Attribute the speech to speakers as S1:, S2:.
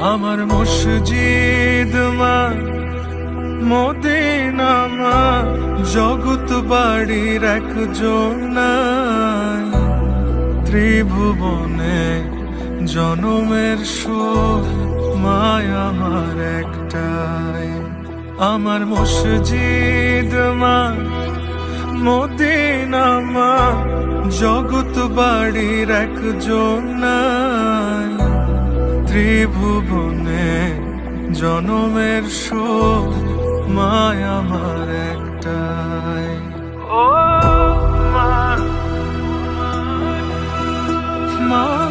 S1: আমার মসজিদ মা, মদিনা মা, জগৎ বাড়ির একজন নাই। ত্রিভুবনে জনমের সুখ মায় আমার একটাই। আমার মসজিদ মা, মদিনা মা, জগৎ বাড়ির একজন নাই। ত্রিভুবনে জনমের সুখ মায় আমার একটাই। ও মা, মা